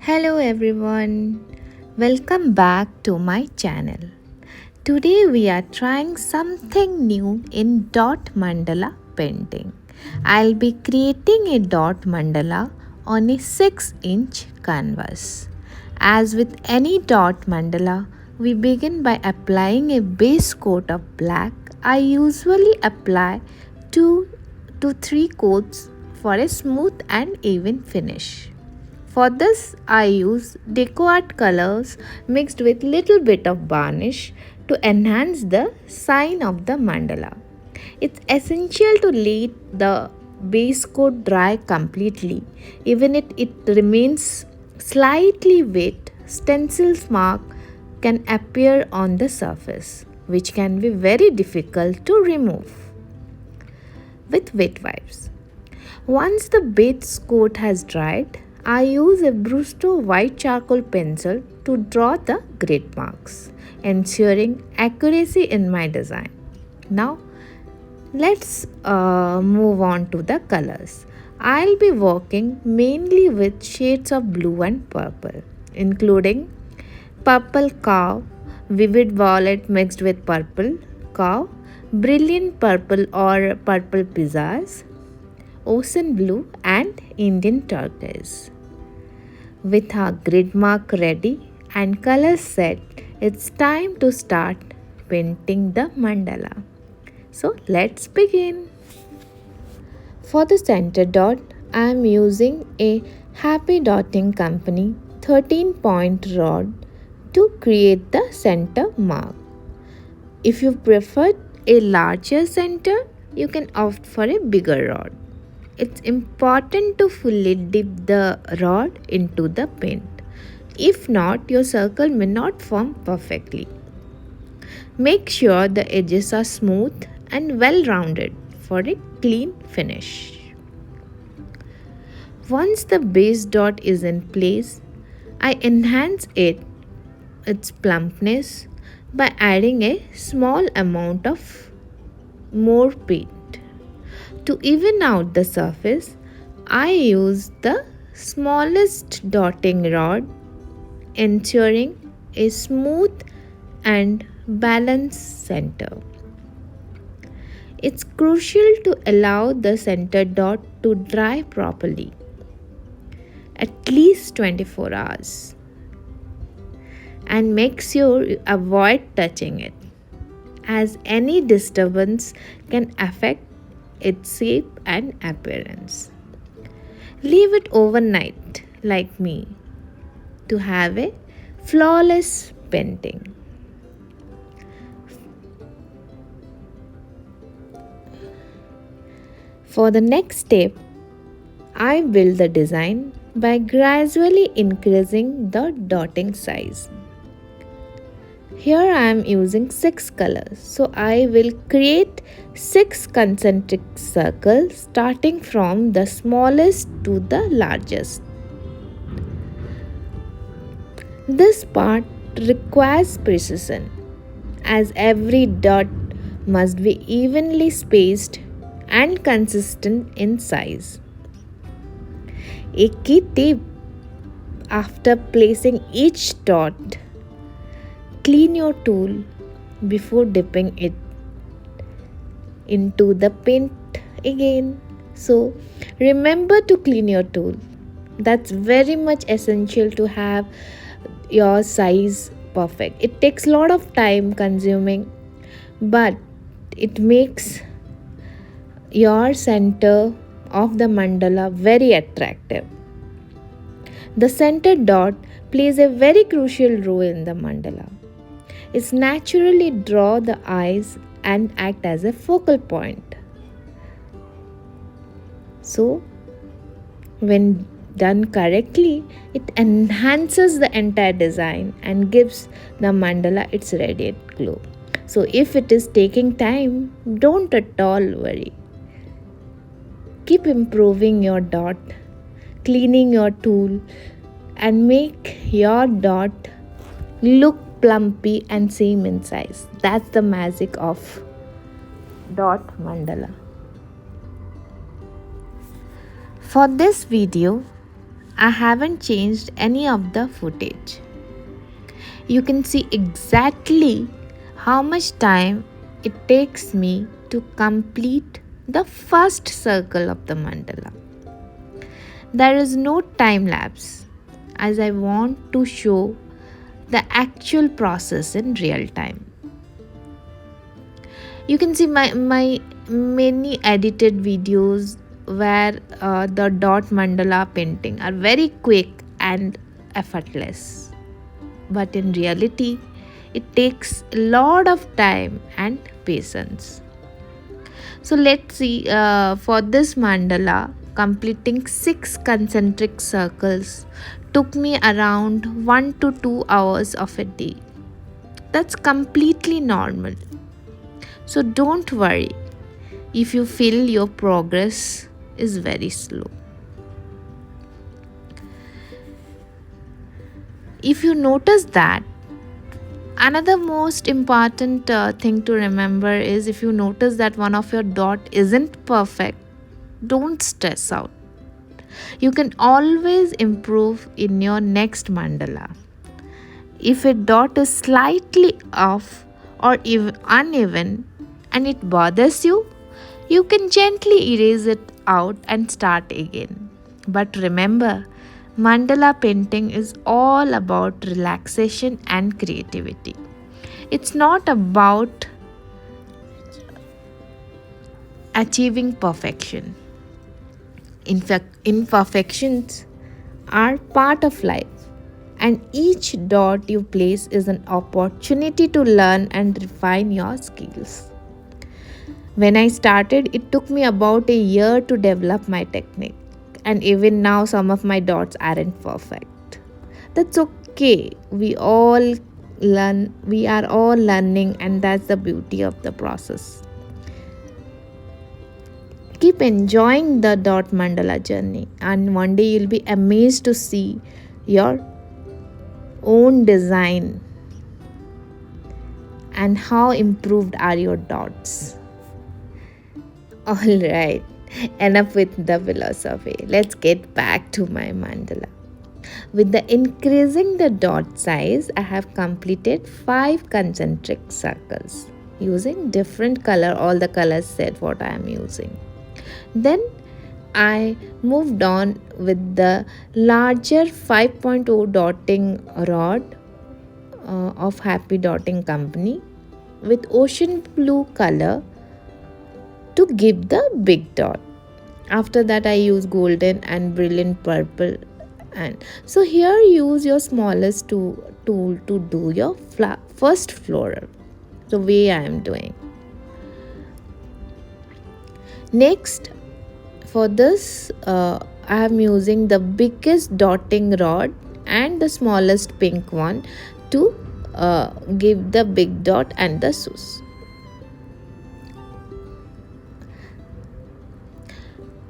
Hello everyone, welcome back to my channel. Today we are trying something new in dot mandala painting. I'll be creating a dot mandala on a 6-inch canvas. As with any dot mandala, we begin by applying a base coat of black. I usually apply 2 to 3 coats for a smooth and even finish. For this, I use deco art colors mixed with little bit of varnish to enhance the sign of the mandala. It's essential to let the base coat dry completely. Even if it remains slightly wet, stencil mark can appear on the surface, which can be very difficult to remove with wet wipes. Once the base coat has dried, I use a Brusto white charcoal pencil to draw the grid marks, ensuring accuracy in my design. Now, let's move on to the colors. I'll be working mainly with shades of blue and purple, including purple cow, vivid violet mixed with purple cow, brilliant purple or purple pizzazz, ocean blue, and Indian turquoise. With our grid mark ready and colors set, it's time to start painting the mandala. So let's begin. For the center dot, I am using a Happy Dotting Company 13-point rod to create the center mark. If you prefer a larger center, you can opt for a bigger rod. It's important to fully dip the rod into the paint. If not, your circle may not form perfectly. Make sure the edges are smooth and well rounded for a clean finish. Once the base dot is in place, I enhance its plumpness by adding a small amount of more paint. To even out the surface, I use the smallest dotting rod, ensuring a smooth and balanced center. It's crucial to allow the center dot to dry properly, at least 24 hours, and make sure you avoid touching it, as any disturbance can affect its shape and appearance. Leave it overnight, like me, to have a flawless painting. For the next step, I build the design by gradually increasing the dotting size. Here I am using 6 colors, so I will create 6 concentric circles starting from the smallest to the largest. This part requires precision, as every dot must be evenly spaced and consistent in size. A key tip: after placing each dot, clean your tool before dipping it into the paint again. So remember to clean your tool. That's very much essential to have your size perfect. It takes a lot of time consuming, but it makes your center of the mandala very attractive. The center dot plays a very crucial role in the mandala. It's naturally draw the eyes and act as a focal point. So, when done correctly, it enhances the entire design and gives the mandala its radiant glow. So, if it is taking time, don't at all worry. Keep improving your dot, cleaning your tool, and make your dot look plumpy and same in size. That's the magic of dot mandala. For this video, I haven't changed any of the footage. You can see exactly how much time it takes me to complete the first circle of the mandala. There is no time lapse as I want to show the actual process in real time. You can see my many edited videos where the dot mandala painting are very quick and effortless. But in reality, it takes a lot of time and patience. So let's see, for this mandala, completing 6 concentric circles took me around 1 to 2 hours of a day. That's completely normal. So don't worry if you feel your progress is very slow. If you notice that, another most important thing to remember is if you notice that one of your dot isn't perfect, don't stress out. You can always improve in your next mandala. If a dot is slightly off or even uneven and it bothers you, you can gently erase it out and start again. But remember, mandala painting is all about relaxation and creativity. It's not about achieving perfection. In fact, imperfections are part of life, and each dot you place is an opportunity to learn and refine your skills. When I started, it took me about a year to develop my technique, and even now, some of my dots aren't perfect. That's okay. We are all learning, and that's the beauty of the process. Keep enjoying the dot mandala journey, and one day you'll be amazed to see your own design and how improved are your dots. All right, enough with the philosophy. Let's get back to my mandala. With the increasing the dot size, I have completed 5 concentric circles using different color. All the colors said what I am using. Then I moved on with the larger 5.0 dotting rod of Happy Dotting Company with ocean blue color to give the big dot. After that I use golden and brilliant purple, and so here use your smallest tool to do your first floral the way I am doing. Next, for this I am using the biggest dotting rod and the smallest pink one to give the big dot and the sus.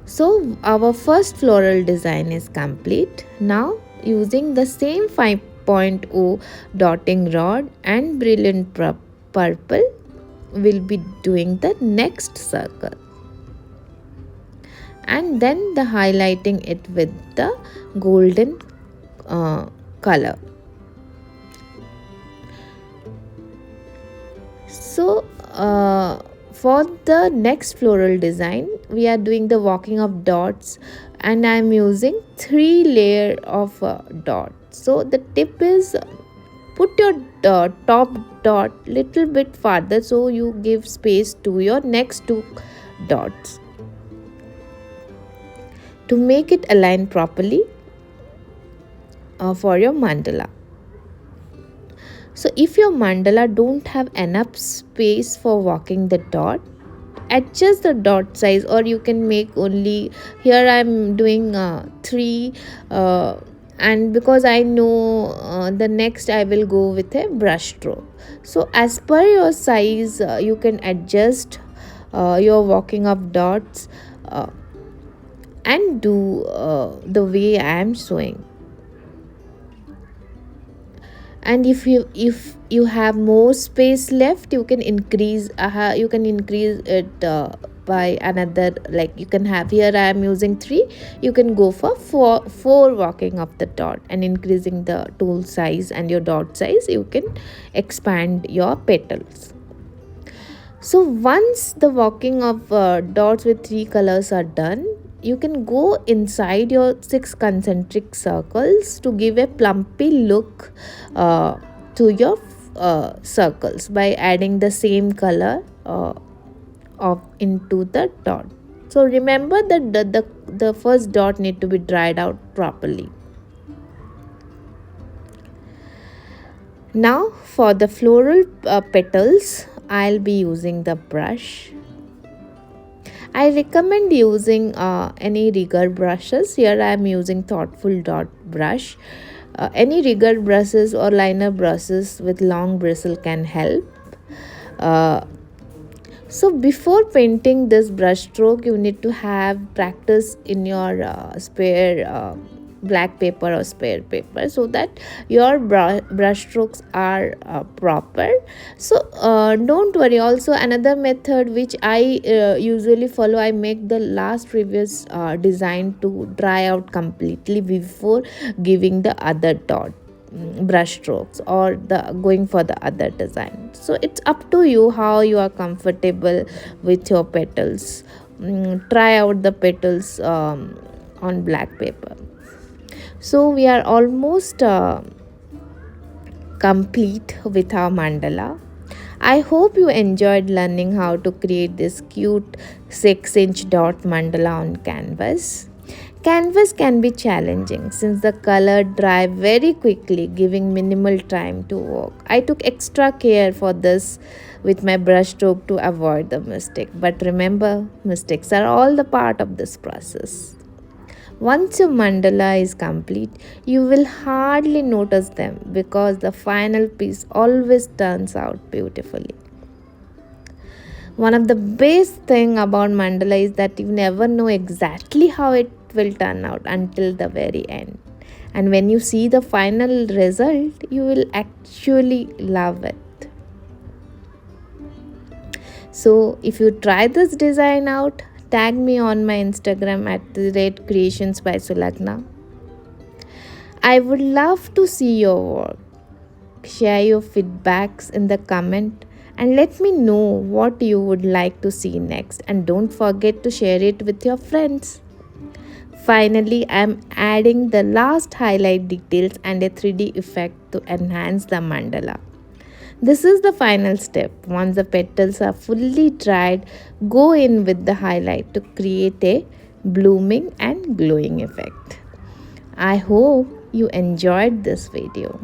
So our first floral design is complete. Now using the same 5.0 dotting rod and brilliant purple, we'll be doing the next circle. And then the highlighting it with the golden color. So for the next floral design, we are doing the walking of dots, and I am using 3 layer of dots. So the tip is put your top dot little bit farther so you give space to your next 2 dots to make it align properly for your mandala. So if your mandala don't have enough space for walking the dot, adjust the dot size, or you can make only, here I am doing 3 and because I know the next I will go with a brush stroke. So as per your size you can adjust your walking of dots and do the way I am showing. And if you have more space left, you can increase it by another, like you can have here I am using 3, you can go for 4 walking of the dot, and increasing the tool size and your dot size you can expand your petals. So once the walking of dots with 3 colors are done, you can go inside your 6 concentric circles to give a plumpy look to your circles by adding the same color of into the dot. So remember that the first dot need to be dried out properly. Now for the floral petals, I'll be using the brush. I recommend using any rigger brushes. Here I am using Thoughtful Dot brush. Any rigger brushes or liner brushes with long bristle can help. Uh, so before painting this brush stroke, you need to have practice in your spare black paper or spare paper, so that your brush strokes are proper. So don't worry. Also another method which I usually follow, I make the last previous design to dry out completely before giving the other dot brush strokes or the going for the other design. So it's up to you how you are comfortable with your petals. Try out the petals on black paper. So we are almost complete with our mandala. I hope you enjoyed learning how to create this cute 6-inch dot mandala on canvas. Canvas can be challenging since the color dry very quickly, giving minimal time to work. I took extra care for this with my brush stroke to avoid the mistake. But remember, mistakes are all the part of this process. Once your mandala is complete, you will hardly notice them because the final piece always turns out beautifully. One of the best thing about mandala is that you never know exactly how it will turn out until the very end. And when you see the final result, you will actually love it. So if you try this design out, tag me on my Instagram at @creations by Sulagna. I would love to see your work. Share your feedbacks in the comment and let me know what you would like to see next, and don't forget to share it with your friends. Finally, I am adding the last highlight details and a 3D effect to enhance the mandala. This is the final step. Once the petals are fully dried, go in with the highlight to create a blooming and glowing effect. I hope you enjoyed this video.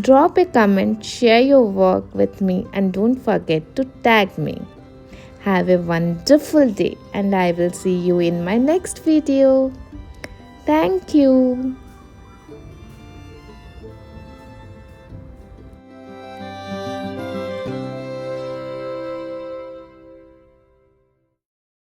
Drop a comment, share your work with me, and don't forget to tag me. Have a wonderful day, and I will see you in my next video. Thank you.